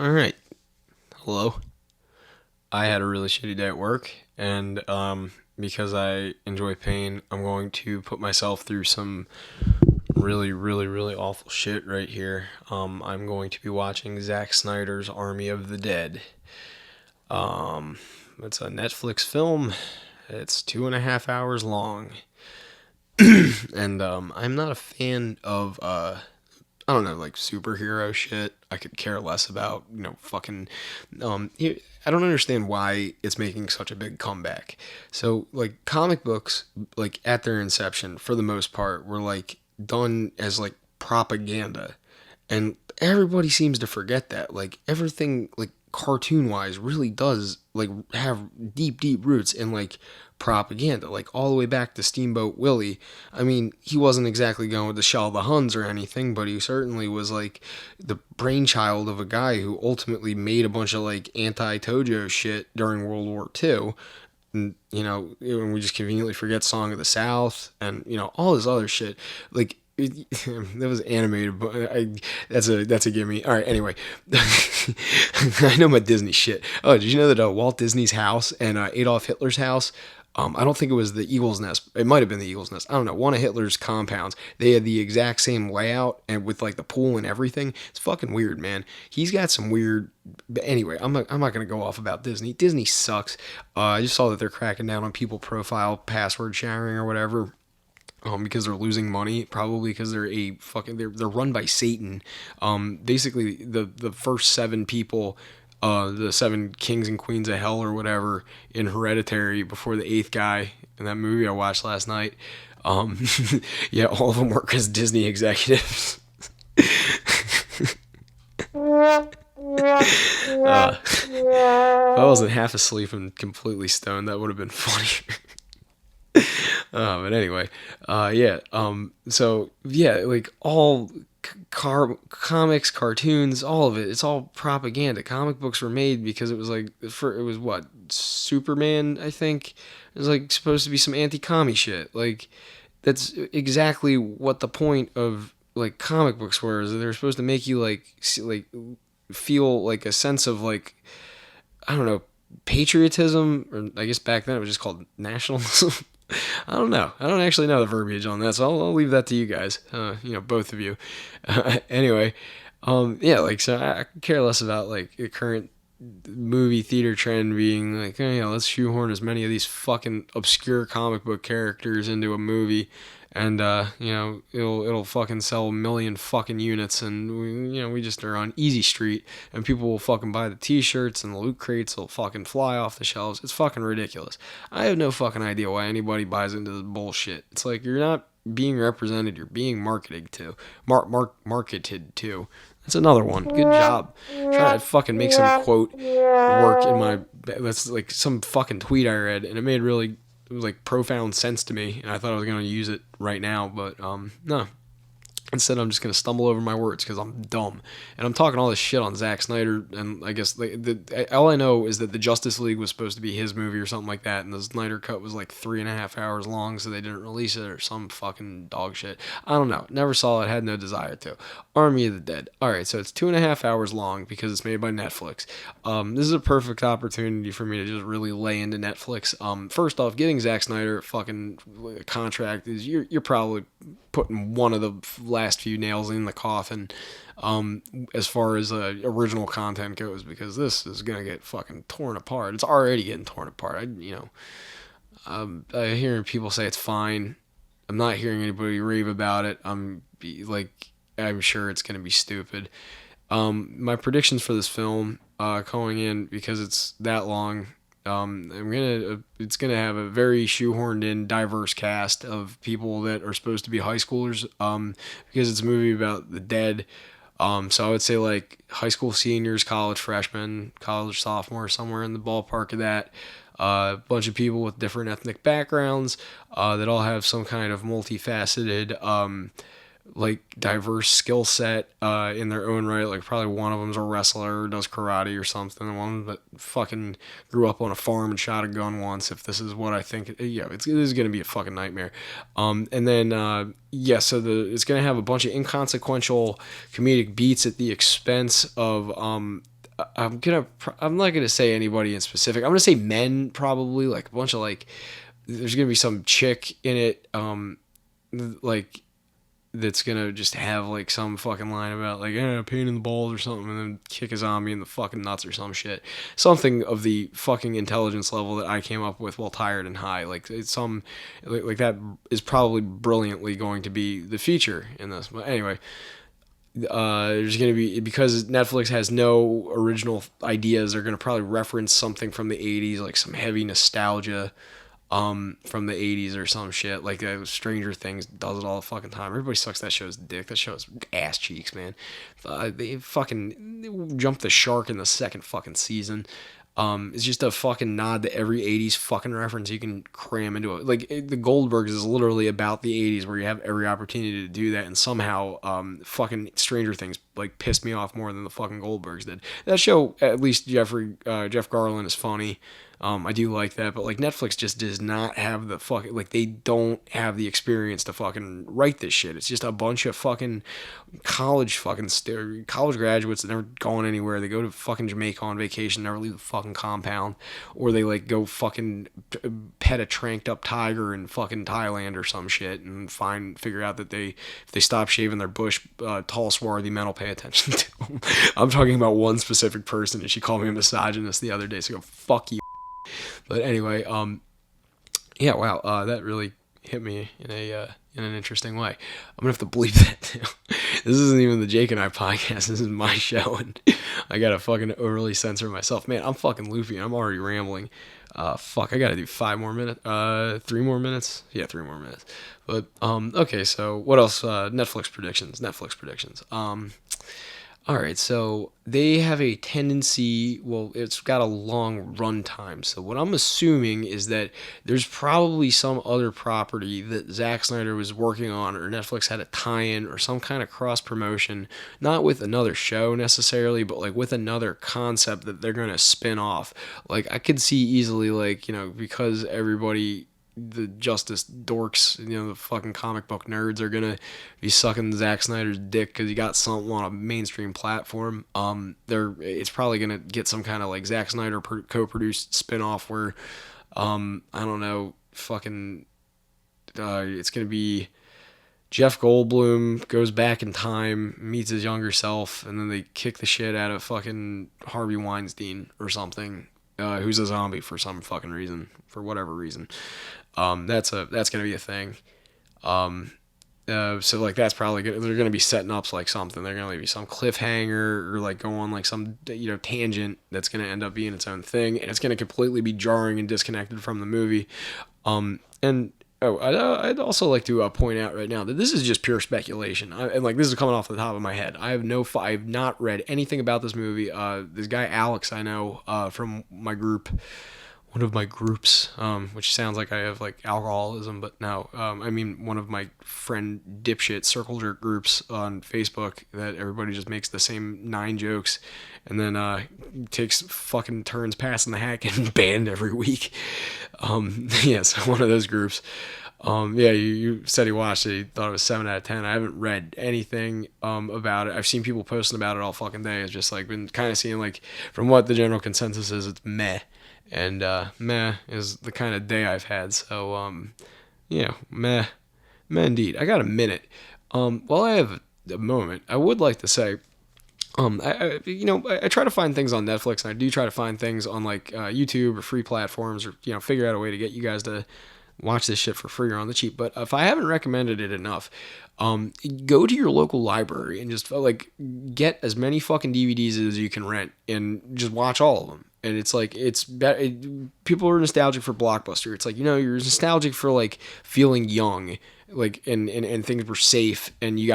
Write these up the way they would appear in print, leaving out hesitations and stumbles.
All right. Hello. I had a really shitty day at work, and because I enjoy pain, I'm going to put myself through some really, really, really awful shit right here. I'm going to be watching Zack Snyder's Army of the Dead. It's a Netflix film. It's 2.5 hours long, and I'm not a fan of I don't know, like superhero shit. I could care less about, fucking. I don't understand why it's making such a big comeback. So, like, comic books, like, at their inception, for the most part, were, like, done as, like, propaganda. And everybody seems to forget that. Like, everything, like, cartoon wise, really does, like, have deep, deep roots in, like, propaganda, like all the way back to Steamboat Willie. I mean, he wasn't exactly going to shell the Huns or anything, but he certainly was like the brainchild of a guy who ultimately made a bunch of like anti-Tojo shit during World War II. And, we just conveniently forget Song of the South and, all this other shit. Like, that was animated, but that's a gimme. All right, anyway, I know my Disney shit. Oh, did you know that Walt Disney's house and Adolf Hitler's house? I don't think it was the Eagle's Nest. It might have been the Eagle's Nest. I don't know. One of Hitler's compounds. They had the exact same layout and with like the pool and everything. It's fucking weird, man. He's got some weird. But anyway, I'm not gonna go off about Disney. Disney sucks. I just saw that they're cracking down on people profile password sharing or whatever. Because they're losing money, probably because they're run by Satan. Basically, the first seven people, the seven kings and queens of hell or whatever in Hereditary before the eighth guy in that movie I watched last night. Um, yeah, all of them work as Disney executives. If I wasn't half asleep and completely stoned, that would have been funny. But anyway, yeah. So yeah, like all comics, cartoons, all of it. It's all propaganda. Comic books were made because it was like it was what Superman. I think it was like supposed to be some anti-commie shit. Like that's exactly what the point of like comic books were. Is they're supposed to make you like feel like a sense of like I don't know patriotism, or I guess back then it was just called nationalism. I don't know. I don't actually know the verbiage on that, so I'll leave that to you guys. Both of you. Anyway, yeah, like so I could care less about like the current movie theater trend being like, oh, let's shoehorn as many of these fucking obscure comic book characters into a movie, and it'll fucking sell a million fucking units, and we just are on easy street, and people will fucking buy the t-shirts, and the loot crates will fucking fly off the shelves. It's fucking ridiculous. I have no fucking idea why anybody buys into this bullshit. It's like you're not being represented, you're being marketed to. That's another one. Good job. Trying to fucking make some quote work in my. That's like some fucking tweet I read, and it was like profound sense to me, and I thought I was gonna use it right now, but no. Instead, I'm just gonna stumble over my words because I'm dumb, and I'm talking all this shit on Zack Snyder. And I guess all I know is that the Justice League was supposed to be his movie or something like that, and the Snyder cut was like 3.5 hours long, so they didn't release it or some fucking dog shit. I don't know. Never saw it. Had no desire to. Army of the Dead. All right, so it's 2.5 hours long because it's made by Netflix. This is a perfect opportunity for me to just really lay into Netflix. First off, getting Zack Snyder fucking contract is you're probably putting one of the last few nails in the coffin as far as original content goes, because this is gonna get fucking torn apart. It's already getting torn apart. I'm hearing people say it's fine. I'm not hearing anybody rave about it. I'm sure it's gonna be stupid. My predictions for this film going in, because it's that long, it's gonna have a very shoehorned in, diverse cast of people that are supposed to be high schoolers. Because it's a movie about the dead. So I would say like high school seniors, college freshmen, college sophomores, somewhere in the ballpark of that. A bunch of people with different ethnic backgrounds that all have some kind of multifaceted like diverse skill set in their own right. Like probably one of them's a wrestler or does karate or something. One that fucking grew up on a farm and shot a gun once. If this is what I think, this is gonna be a fucking nightmare. And then so it's gonna have a bunch of inconsequential comedic beats at the expense of I'm not gonna say anybody in specific. I'm gonna say men probably, like a bunch of like. There's gonna be some chick in it, like that's gonna just have like some fucking line about like pain in the balls or something, and then kick a zombie in the fucking nuts or some shit. Something of the fucking intelligence level that I came up with while tired and high. Like it's some like that is probably brilliantly going to be the feature in this. But anyway, there's going to be, because Netflix has no original ideas, they're going to probably reference something from the 80s, like some heavy nostalgia from the 80s or some shit. Like Stranger Things does it all the fucking time. Everybody sucks that show's dick. That show's ass cheeks, man. They fucking jumped the shark in the second fucking season. It's just a fucking nod to every 80s fucking reference you can cram into it. Like, the Goldbergs is literally about the 80s, where you have every opportunity to do that, and somehow, fucking Stranger Things, like, pissed me off more than the fucking Goldbergs did. That show, at least Jeff Garland is funny. I do like that, but like Netflix just does not have the fucking, like, they don't have the experience to fucking write this shit. It's just a bunch of fucking college graduates that never gone anywhere. They go to fucking Jamaica on vacation, never leave the fucking compound, or they like go fucking pet a tranked up tiger in fucking Thailand or some shit, and figure out that if they stop shaving their bush, tall swarthy men will pay attention to them. I'm talking about one specific person, and she called me a misogynist the other day, so go fuck you. But anyway, yeah, wow, that really hit me in an interesting way. I'm gonna have to bleep that too. This isn't even the Jake and I podcast. This is my show, and I gotta fucking overly censor myself. Man, I'm fucking loopy. I'm already rambling. Fuck, I gotta do 5 more minutes. 3 more minutes. Yeah, 3 more minutes. But okay. So what else? Netflix predictions. All right, so they have a tendency, well, it's got a long run time. So what I'm assuming is that there's probably some other property that Zack Snyder was working on, or Netflix had a tie-in or some kind of cross-promotion, not with another show necessarily, but like with another concept that they're going to spin off. Like, I could see easily, like, because everybody, the Justice dorks, the fucking comic book nerds, are gonna be sucking Zack Snyder's dick because he got something on a mainstream platform. It's probably gonna get some kind of like Zack Snyder co-produced spin-off where, I don't know, fucking, it's gonna be Jeff Goldblum goes back in time, meets his younger self, and then they kick the shit out of fucking Harvey Weinstein or something, who's a zombie for some fucking reason, for whatever reason. That's gonna be a thing. So like that's probably they're gonna be setting up like something. They're gonna be some cliffhanger or like go on like some tangent that's gonna end up being its own thing, and it's gonna completely be jarring and disconnected from the movie. And I'd also like to point out right now that this is just pure speculation, and like this is coming off the top of my head. I have not read anything about this movie. This guy Alex I know from my group. One of my groups, which sounds like I have like alcoholism, but no, I mean one of my friend dipshit circle jerk groups on Facebook that everybody just makes the same 9 jokes and then takes fucking turns passing the hat and banned every week. Yeah, so one of those groups. Yeah, you said he watched it. He thought it was 7 out of 10. I haven't read anything about it. I've seen people posting about it all fucking day. It's just like been kind of seeing like from what the general consensus is, it's meh. And meh is the kind of day I've had. So yeah, meh indeed. I got a minute. While I have a moment, I would like to say, I try to find things on Netflix, and I do try to find things on like YouTube or free platforms, or figure out a way to get you guys to watch this shit for free or on the cheap. But if I haven't recommended it enough, go to your local library and just like get as many fucking DVDs as you can rent and just watch all of them. And it's like, people are nostalgic for Blockbuster. It's like, you're nostalgic for like feeling young, like, and things were safe, and you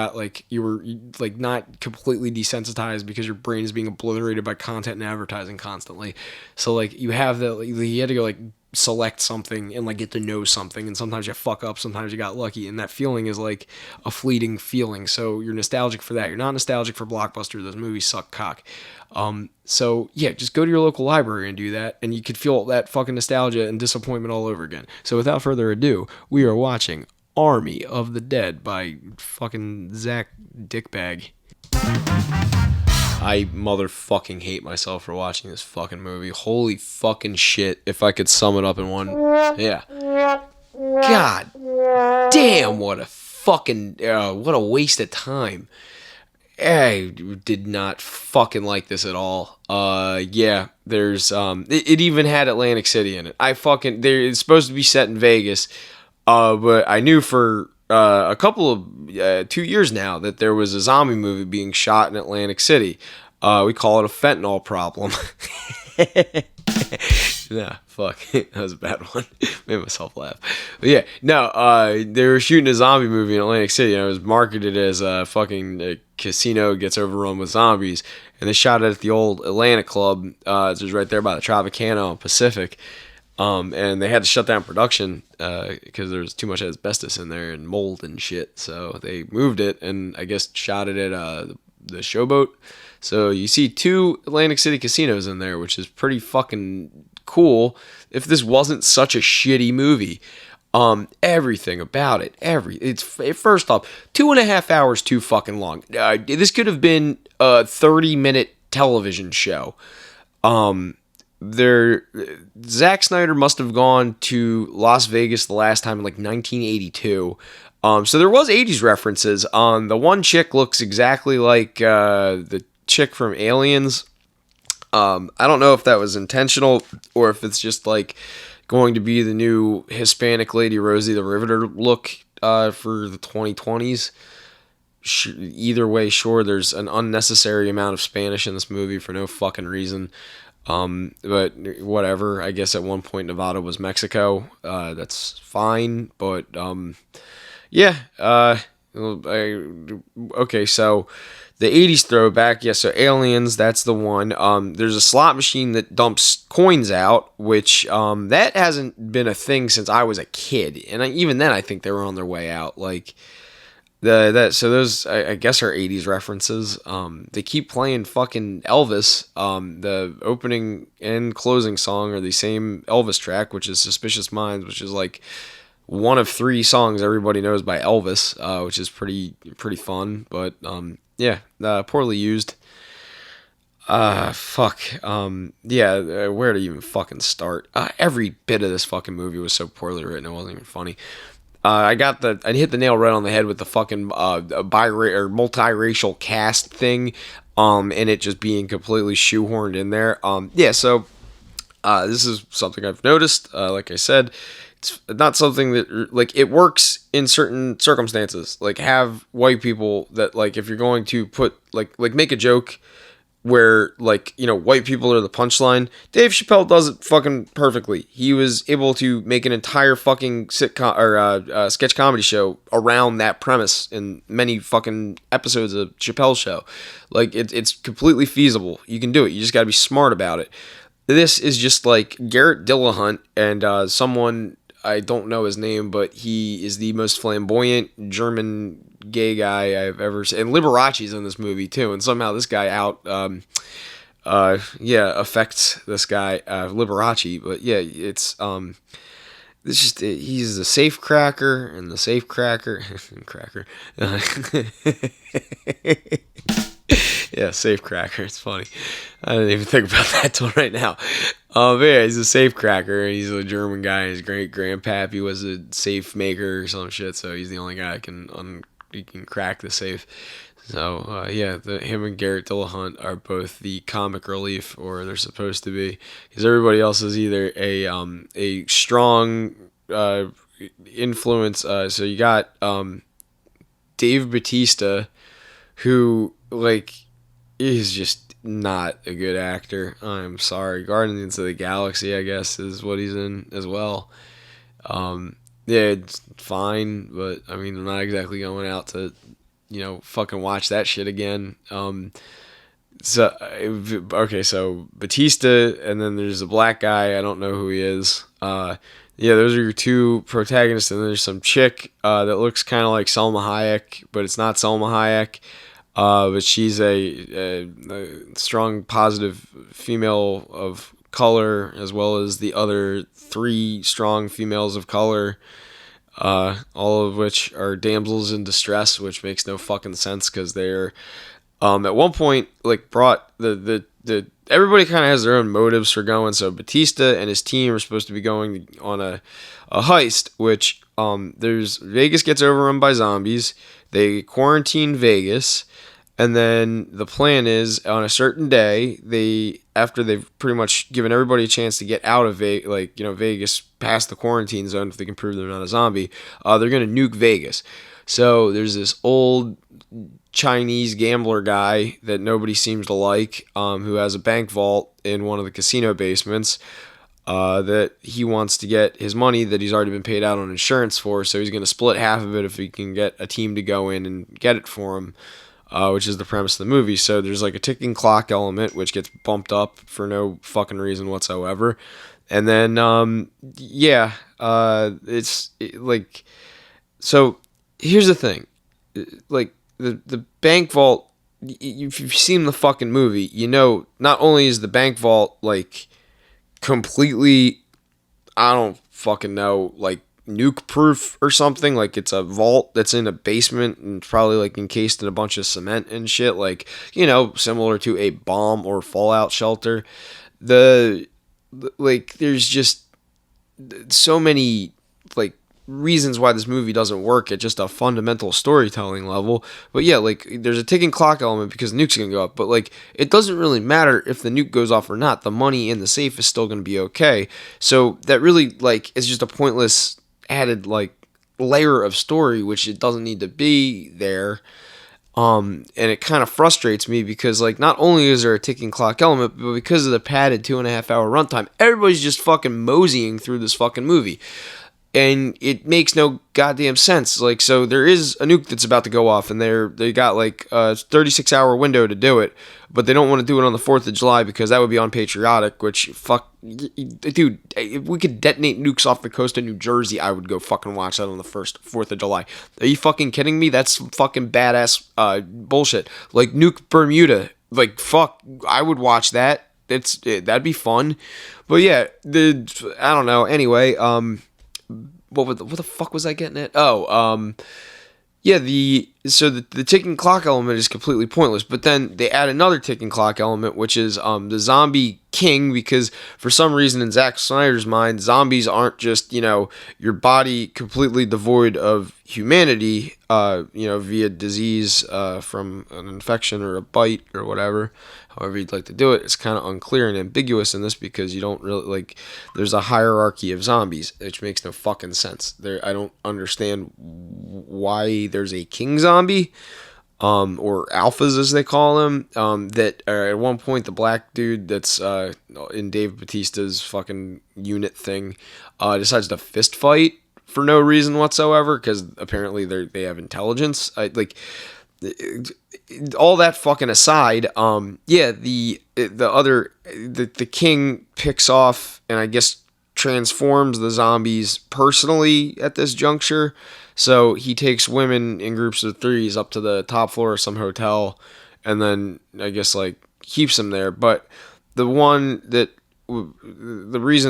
were like not completely desensitized because your brain is being obliterated by content and advertising constantly. So like you have you had to go like select something and like get to know something, and sometimes you fuck up, sometimes you got lucky, and that feeling is like a fleeting feeling. So you're nostalgic for that. You're not nostalgic for Blockbuster. Those movies suck cock. So yeah, just go to your local library and do that, and you could feel that fucking nostalgia and disappointment all over again. So without further ado, we are watching Army of the Dead by fucking Zach Dickbag. I motherfucking hate myself for watching this fucking movie. Holy fucking shit. If I could sum it up in one. Yeah. God damn, what a fucking. What a waste of time. I did not fucking like this at all. Yeah, there's, it even had Atlantic City in it. It's supposed to be set in Vegas, but I knew for, a couple of, 2 years now that there was a zombie movie being shot in Atlantic City. We call it a fentanyl problem. Nah, fuck. That was a bad one. Made myself laugh. But yeah, no, they were shooting a zombie movie in Atlantic City, and it was marketed as a fucking casino gets overrun with zombies. And they shot it at the old Atlantic Club, which was right there by the Tropicana on Pacific. And they had to shut down production because there was too much asbestos in there and mold and shit. So they moved it and I guess shot it at the Showboat. So you see 2 Atlantic City casinos in there, which is pretty fucking cool. If this wasn't such a shitty movie, everything about it, first off, 2.5 hours too fucking long. This could have been a 30-minute television show. Zack Snyder must have gone to Las Vegas the last time in like 1982. So there was 80s references. The one chick looks exactly like the chick from Aliens. I don't know if that was intentional or if it's just like going to be the new Hispanic lady Rosie the Riveter look for the 2020s. Either way, sure, there's an unnecessary amount of Spanish in this movie for no fucking reason. But whatever. I guess at one point Nevada was Mexico. That's fine. But yeah. Okay, so the 80s throwback, yeah, so Aliens, that's the one. There's a slot machine that dumps coins out, which that hasn't been a thing since I was a kid, and even then I think they were on their way out. Like so those I guess are 80s references. They keep playing fucking Elvis. The opening and closing song are the same Elvis track, which is Suspicious Minds, which is like one of 3 songs everybody knows by Elvis, which is pretty fun, but yeah, poorly used. Fuck. Yeah, where to even fucking start? Every bit of this fucking movie was so poorly written, it wasn't even funny. I hit the nail right on the head with the fucking multiracial cast thing, and it just being completely shoehorned in there. Yeah, so this is something I've noticed. Like I said, it's not something that, like, it works in certain circumstances. Like, have white people that, like, if you're going to put, like make a joke where, like, you know, white people are the punchline, Dave Chappelle does it fucking perfectly. He was able to make an entire fucking sitcom or sketch comedy show around that premise in many fucking episodes of Chappelle's show. Like, it's completely feasible. You can do it. You just gotta be smart about it. This is just like Garrett Dillahunt and someone, I don't know his name, but he is the most flamboyant German gay guy I've ever seen. And Liberace's in this movie too, and somehow this guy affects this guy, Liberace. But yeah, it's just he's the safe cracker, and the safe cracker cracker. Yeah, safe cracker. It's funny. I didn't even think about that till right now. But yeah, he's a safe cracker. He's a German guy. His great grandpappy was a safe maker or some shit. So he's the only guy he can crack the safe. So yeah, him and Garrett Dillahunt are both the comic relief, or they're supposed to be, because everybody else is either a strong influence. So you got Dave Bautista, who, like, is just not a good actor. I'm sorry. Guardians of the Galaxy, I guess, is what he's in as well. Yeah, it's fine, but I mean, I'm not exactly going out to, you know, fucking watch that shit again. So Batista, and then there's a black guy. I don't know who he is. Yeah, those are your 2 protagonists, and there's some chick that looks kind of like Selma Hayek, but it's not Selma Hayek. But she's a strong, positive female of color, as well as the other 3 strong females of color, all of which are damsels in distress, which makes no fucking sense because they're At one point, like, brought the everybody kind of has their own motives for going. So Batista and his team are supposed to be going on a heist, which there's Vegas gets overrun by zombies. They quarantine Vegas, and then the plan is on a certain day, after they've pretty much given everybody a chance to get out of Vegas past the quarantine zone, if they can prove they're not a zombie, they're gonna nuke Vegas. So there's this old Chinese gambler guy that nobody seems to like, who has a bank vault in one of the casino basements, that he wants to get his money that he's already been paid out on insurance for. So he's going to split half of it if he can get a team to go in and get it for him, which is the premise of the movie. So there's like a ticking clock element, which gets bumped up for no fucking reason whatsoever. And then, so here's the thing. Like, the bank vault, if you've seen the fucking movie, you know, not only is the bank vault, like, completely, I don't fucking know, like, nuke proof or something. Like, it's a vault that's in a basement and probably, like, encased in a bunch of cement and shit, like, you know, similar to a bomb or fallout shelter. There's just so many, like, reasons why this movie doesn't work at just a fundamental storytelling level. But yeah, like, there's a ticking clock element because the nuke's gonna go up, but like, it doesn't really matter if the nuke goes off or not. The money in the safe is still gonna be okay. So that really, like, is just a pointless added, like, layer of story, which it doesn't need to be there. And it kind of frustrates me because, like, not only is there a ticking clock element, but because of the padded 2.5 hour runtime, everybody's just fucking moseying through this fucking movie. And it makes no goddamn sense. Like, so there is a nuke that's about to go off, and they got like a 36-hour window to do it, but they don't want to do it on the 4th of July because that would be unpatriotic, which, fuck, dude, if we could detonate nukes off the coast of New Jersey, I would go fucking watch that on the 4th of July. Are you fucking kidding me? That's fucking badass bullshit. Like, nuke Bermuda. Like, fuck, I would watch that. That'd be fun. But yeah, I don't know. Anyway, what the fuck was I getting at? Yeah, the ticking clock element is completely pointless, but then they add another ticking clock element, which is the zombie king, because for some reason in Zack Snyder's mind, zombies aren't just, you know, your body completely devoid of humanity, via disease, from an infection or a bite or whatever, however you'd like to do it. It's kind of unclear and ambiguous in this because you don't really, like, there's a hierarchy of zombies, which makes no fucking sense. I don't understand why there's a king zombie, or alphas as they call them, that at one point the black dude that's in Dave Bautista's fucking unit thing decides to fist fight for no reason whatsoever because apparently they have intelligence. All that fucking aside, the king picks off and I guess transforms the zombies personally at this juncture. So he takes women in groups of threes up to the top floor of some hotel and then I guess like keeps them there. But the reason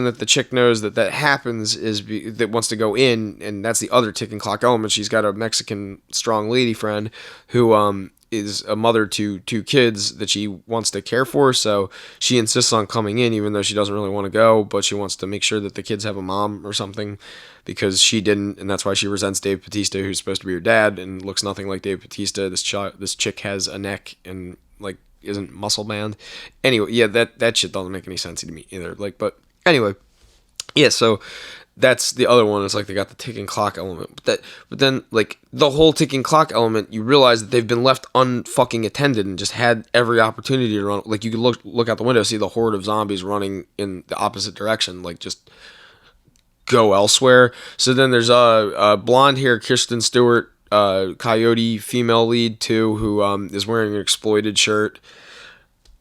that the chick knows that happens is that wants to go in, and that's the other ticking clock element. She's got a Mexican strong lady friend who is a mother to 2 kids that she wants to care for, so she insists on coming in even though she doesn't really want to go, but she wants to make sure that the kids have a mom or something because she didn't, and that's why she resents Dave Bautista, who's supposed to be her dad and looks nothing like Dave Bautista. This chick has a neck and like isn't muscle bound. Anyway, yeah, that shit doesn't make any sense to me either. Like, but anyway, yeah, so that's the other one. It's like they got the ticking clock element, but then like the whole ticking clock element, you realize that they've been left unfucking attended and just had every opportunity to run. Like you could look out the window, see the horde of zombies running in the opposite direction, like just go elsewhere. So then there's a blonde hair Kristen Stewart, coyote female lead too, who is wearing an exploited shirt.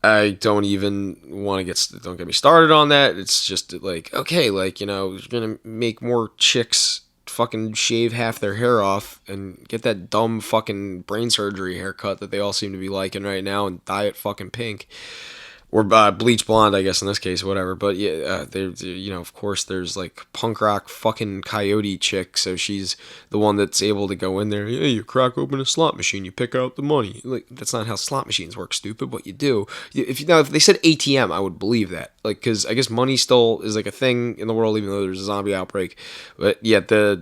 I don't even want to don't get me started on that. It's just like, okay, like, you know, you're gonna make more chicks fucking shave half their hair off and get that dumb fucking brain surgery haircut that they all seem to be liking right now and dye it fucking pink. or bleach blonde, I guess in this case, whatever. But yeah, of course, there's like punk rock fucking coyote chick, so she's the one that's able to go in there. Yeah, you crack open a slot machine, you pick out the money. Like that's not how slot machines work, stupid. What you do, if they said ATM, I would believe that. Like, because I guess money still is like a thing in the world, even though there's a zombie outbreak. But yeah, they're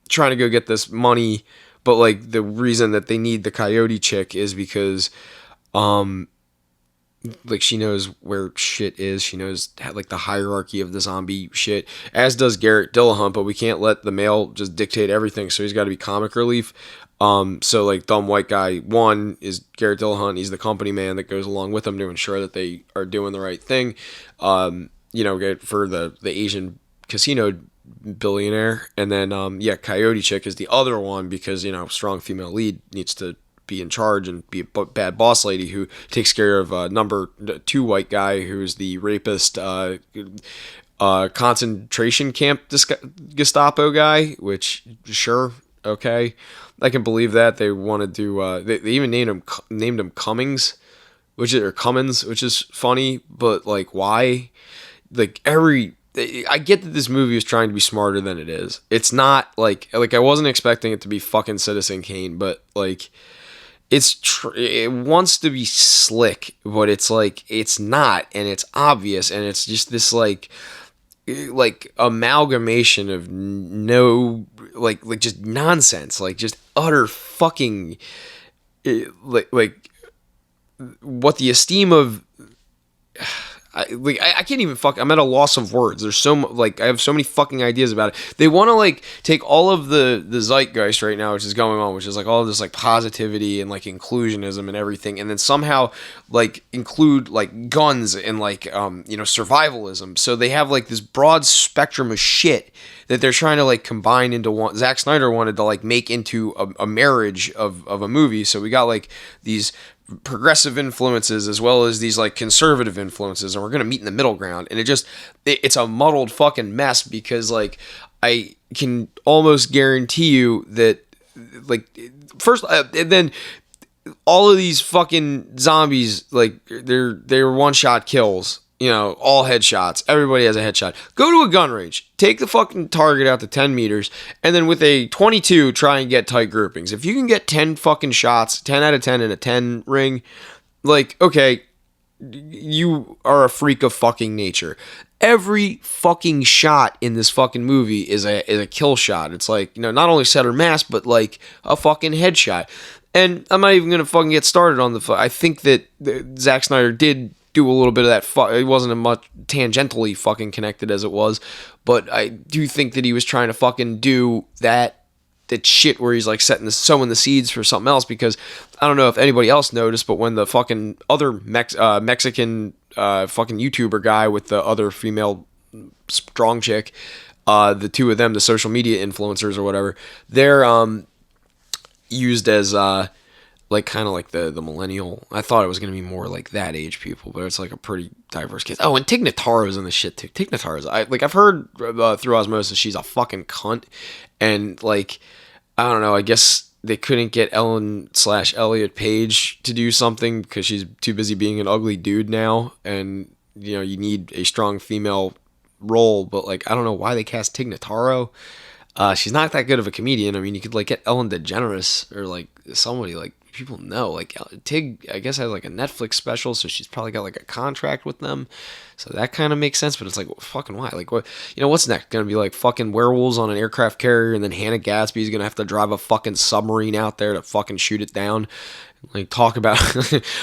trying to go get this money, but like the reason that they need the coyote chick is because like she knows where shit is. She knows like the hierarchy of the zombie shit, as does Garrett Dillahunt, but we can't let the male just dictate everything, so he's got to be comic relief. So like dumb white guy one is Garrett Dillahunt. He's the company man that goes along with them to ensure that they are doing the right thing. For the Asian casino billionaire. And then Coyote Chick is the other one because strong female lead needs to be in charge and be a bad boss lady who takes care of number 2 white guy who's the rapist concentration camp Gestapo guy, which sure, okay, I can believe that. They wanted to they even named him Cummings, which is funny, but like why? Like I get that this movie is trying to be smarter than it is. It's not like I wasn't expecting it to be fucking Citizen Kane, but like it wants to be slick, but it's like it's not, and it's obvious, and it's just this like amalgamation of no like just nonsense, like just utter fucking like what the esteem of I can't even I'm at a loss of words. There's I have so many fucking ideas about it. They want to like take all of the zeitgeist right now, which is going on, which is like all of this like positivity and like inclusionism and everything, and then somehow like include like guns and like survivalism. So they have like this broad spectrum of shit that they're trying to like combine into one. Zack Snyder wanted to like make into a marriage of a movie. So we got like these progressive influences as well as these like conservative influences, and we're gonna meet in the middle ground, and it's a muddled fucking mess because like I can almost guarantee you that like first and then all of these fucking zombies, like they're one shot kills, all headshots. Everybody has a headshot. Go to a gun range, take the fucking target out to 10 meters, and then with a 22, try and get tight groupings. If you can get 10 fucking shots, 10 out of 10 in a 10 ring, like, okay, you are a freak of fucking nature. Every fucking shot in this fucking movie is a kill shot. It's like, not only center mass, but like a fucking headshot. And I'm not even going to fucking get started on I think that Zack Snyder did do a little bit of that. It wasn't as much tangentially fucking connected as it was, but I do think that he was trying to fucking do that shit where he's like sowing the seeds for something else, because I don't know if anybody else noticed, but when the fucking other Mexican fucking YouTuber guy with the other female strong chick, the two of them, the social media influencers or whatever, they're used as like kind of like the millennial. I thought it was going to be more like that age people, but it's like a pretty diverse case. Oh, and Tig Notaro's in the shit too. Tig Notaro's, I've heard through osmosis she's a fucking cunt, and like I don't know, I guess they couldn't get Ellen/Elliot Page to do something because she's too busy being an ugly dude now, and you need a strong female role, but like I don't know why they cast Tig Notaro. She's not that good of a comedian. I mean, you could like get Ellen DeGeneres or like somebody like people know. Like Tig, I guess has like a Netflix special, so she's probably got like a contract with them. So that kind of makes sense. But it's like, well, fucking why? Like what? What's next? Gonna be like fucking werewolves on an aircraft carrier, and then Hannah Gadsby's gonna have to drive a fucking submarine out there to fucking shoot it down. Like talk about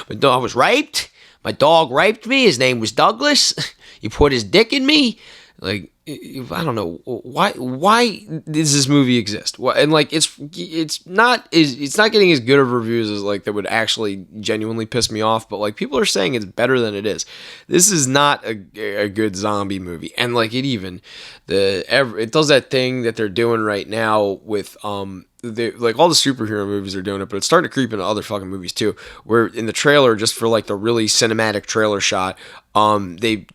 my dog was raped. My dog raped me. His name was Douglas. He put his dick in me. Like I don't know why does this movie exist? And like it's not getting as good of reviews as like that would actually genuinely piss me off, but like people are saying it's better than it is. This is not a good zombie movie, and like it does that thing that they're doing right now with like all the superhero movies are doing it, but it's starting to creep into other fucking movies too, where in the trailer, just for like the really cinematic trailer shot, they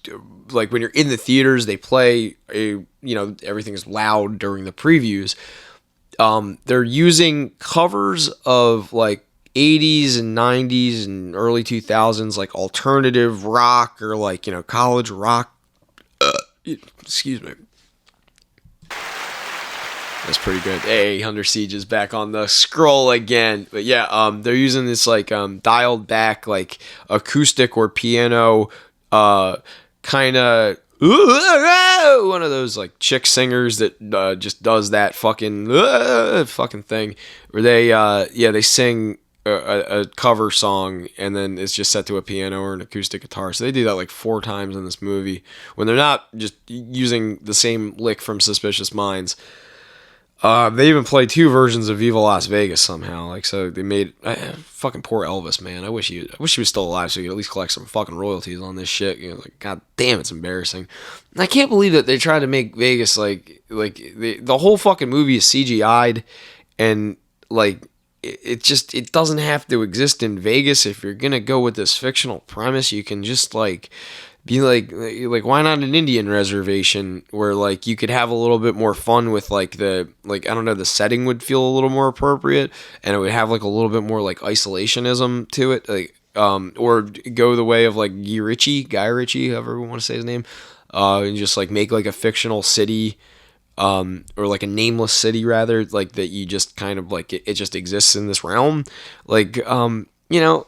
like when you're in the theaters, they play everything's loud during the previews. They're using covers of like 80s and 90s and early 2000s, like alternative rock or like, you know, college rock. Excuse me. That's pretty good. Hey, Under Siege is back on the scroll again. But yeah, they're using this like dialed back like acoustic or piano kind of one of those like chick singers that just does that fucking thing where they sing a cover song and then it's just set to a piano or an acoustic guitar. So they do that like 4 times in this movie when they're not just using the same lick from Suspicious Minds. They even played 2 versions of Viva Las Vegas somehow. Like, so they made fucking poor Elvis, man. I wish he was still alive so he could at least collect some fucking royalties on this shit. You know, like, god damn, it's embarrassing. And I can't believe that they tried to make Vegas like the whole fucking movie is CGI'd, and like it doesn't have to exist in Vegas. If you're gonna go with this fictional premise, you can just like be like why not an Indian reservation where like you could have a little bit more fun with like the like I don't know, the setting would feel a little more appropriate and it would have like a little bit more like isolationism to it, like or go the way of like Guy Ritchie, however we want to say his name, and just like make like a fictional city or like a nameless city rather, like that you just kind of like it just exists in this realm, like you know,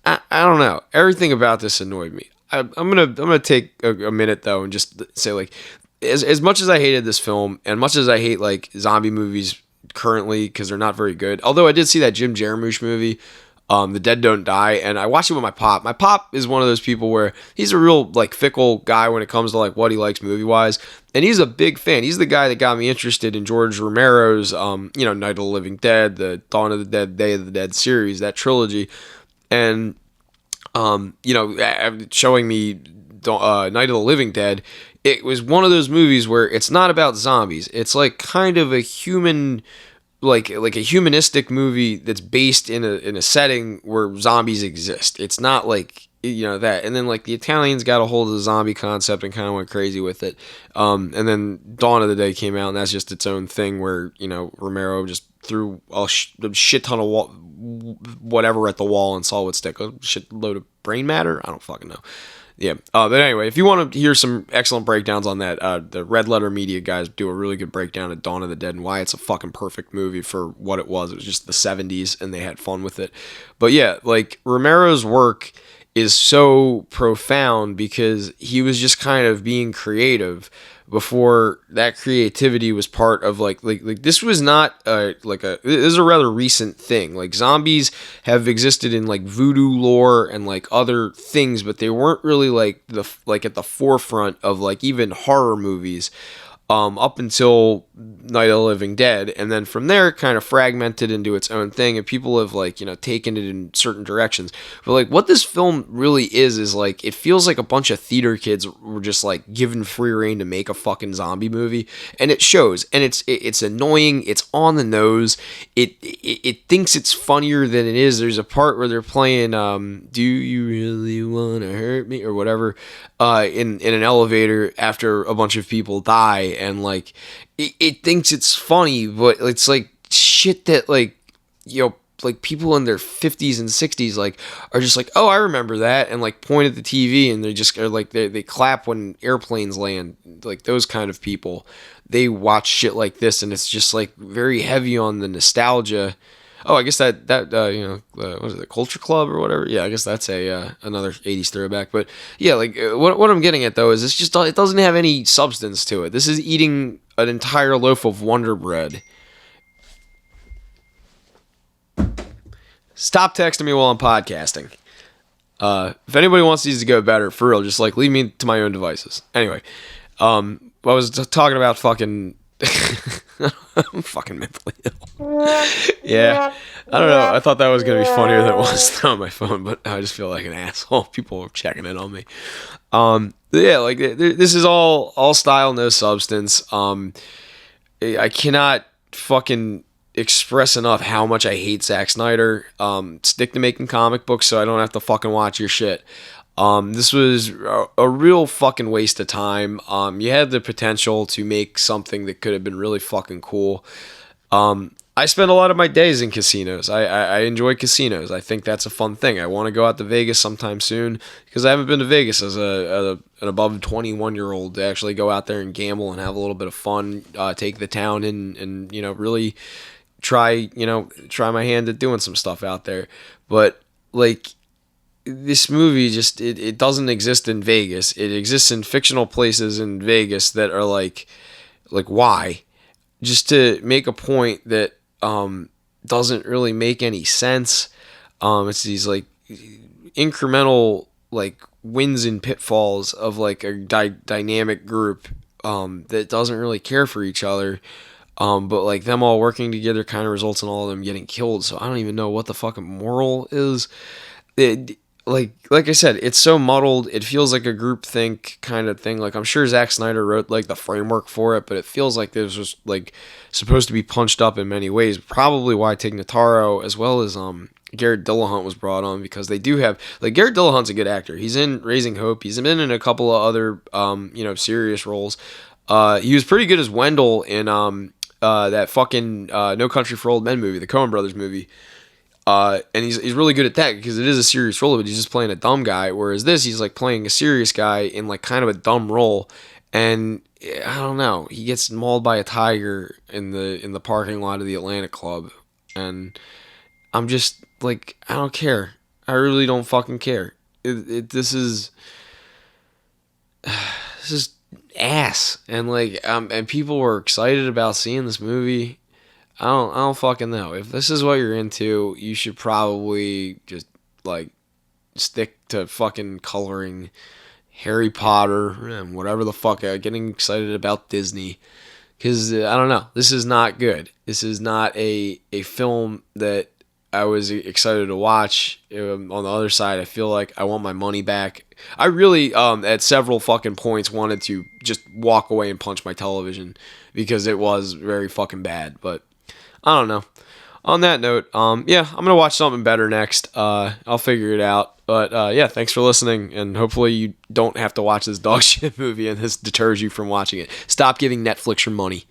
I don't know, everything about this annoyed me. I'm gonna take a minute though and just say like as much as I hated this film and much as I hate like zombie movies currently because they're not very good, although I did see that Jim Jarmusch movie, The Dead Don't Die, and I watched it with my pop. My pop is one of those people where he's a real like fickle guy when it comes to like what he likes movie wise, and he's a big fan. He's the guy that got me interested in George Romero's Night of the Living Dead, the Dawn of the Dead, Day of the Dead series, that trilogy, and showing me Night of the Living Dead, it was one of those movies where it's not about zombies. It's like kind of a human, like a humanistic movie that's based in a setting where zombies exist. It's not like, you know, that. And then like the Italians got a hold of the zombie concept and kind of went crazy with it. And then Dawn of the Dead came out, and that's just its own thing where, you know, Romero just threw a shit ton of whatever at the wall and saw what stick. A shit load of brain matter? I don't fucking know. Yeah. But anyway, if you want to hear some excellent breakdowns on that, the Red Letter Media guys do a really good breakdown of Dawn of the Dead and why it's a fucking perfect movie for what it was. It was just the 70s and they had fun with it. But yeah, like Romero's work is so profound because he was just kind of being creative before that creativity was part of like this was not this is a rather recent thing. Like zombies have existed in like voodoo lore and like other things, but they weren't really like at the forefront of like even horror movies up until Night of the Living Dead, and then from there it kind of fragmented into its own thing, and people have like, you know, taken it in certain directions. But like what this film really is like, it feels like a bunch of theater kids were just like given free rein to make a fucking zombie movie, and it shows, and it's annoying, it's on the nose, it thinks it's funnier than it is. There's a part where they're playing Do You Really Wanna Hurt Me or whatever in an elevator after a bunch of people die, and like it thinks it's funny, but it's like shit that like, you know, like people in their 50s and 60s like are just like, oh, I remember that, and like point at the TV and they just are like they clap when airplanes land. Like those kind of people, they watch shit like this and it's just like very heavy on the nostalgia. Oh, I guess that what is it, Culture Club or whatever? Yeah, I guess that's another 80s throwback. But yeah, like what I'm getting at though is it's just, it doesn't have any substance to it. This is eating an entire loaf of Wonder Bread. Stop texting me while I'm podcasting. If anybody wants these to go better, for real, just like leave me to my own devices. Anyway, I was talking about fucking I'm fucking mentally ill. Yeah, I don't know. I thought that was gonna be funnier than it was on my phone, but I just feel like an asshole. People are checking in on me. Yeah, like this is all style, no substance. I cannot fucking express enough how much I hate Zack Snyder. Stick to making comic books so I don't have to fucking watch your shit. This was a real fucking waste of time. You had the potential to make something that could have been really fucking cool. I spend a lot of my days in casinos. I enjoy casinos. I think that's a fun thing. I want to go out to Vegas sometime soon because I haven't been to Vegas as an above 21-year-old to actually go out there and gamble and have a little bit of fun, take the town and really try my hand at doing some stuff out there. But like this movie just it doesn't exist in Vegas. It exists in fictional places in Vegas that are like why? Just to make a point that doesn't really make any sense. It's these like incremental like wins and pitfalls of like a dynamic group that doesn't really care for each other. But like them all working together kind of results in all of them getting killed. So I don't even know what the fucking moral is. It like I said, it's so muddled. It feels like a groupthink kind of thing. Like I'm sure Zack Snyder wrote like the framework for it, but it feels like this was like supposed to be punched up in many ways. Probably why Tig Notaro as well as Garrett Dillahunt was brought on, because they do have like Garrett Dillahunt's a good actor. He's in Raising Hope. He's been in a couple of other serious roles. He was pretty good as Wendell in that fucking No Country for Old Men movie, the Coen Brothers movie. And he's really good at that because it is a serious role, but he's just playing a dumb guy. Whereas this, he's like playing a serious guy in like kind of a dumb role. And I don't know, he gets mauled by a tiger in the parking lot of the Atlantic Club, and I'm just like, I don't care. I really don't fucking care. This is ass, and like and people were excited about seeing this movie. I don't fucking know. If this is what you're into, you should probably just like stick to fucking coloring Harry Potter and whatever the fuck, getting excited about Disney. Because I don't know, this is not good. This is not a film that I was excited to watch. On the other side, I feel like I want my money back. I really, at several fucking points, wanted to just walk away and punch my television because it was very fucking bad. But I don't know. On that note, yeah, I'm gonna watch something better next. I'll figure it out. But yeah, thanks for listening, and hopefully you don't have to watch this dog shit movie and this deters you from watching it. Stop giving Netflix your money.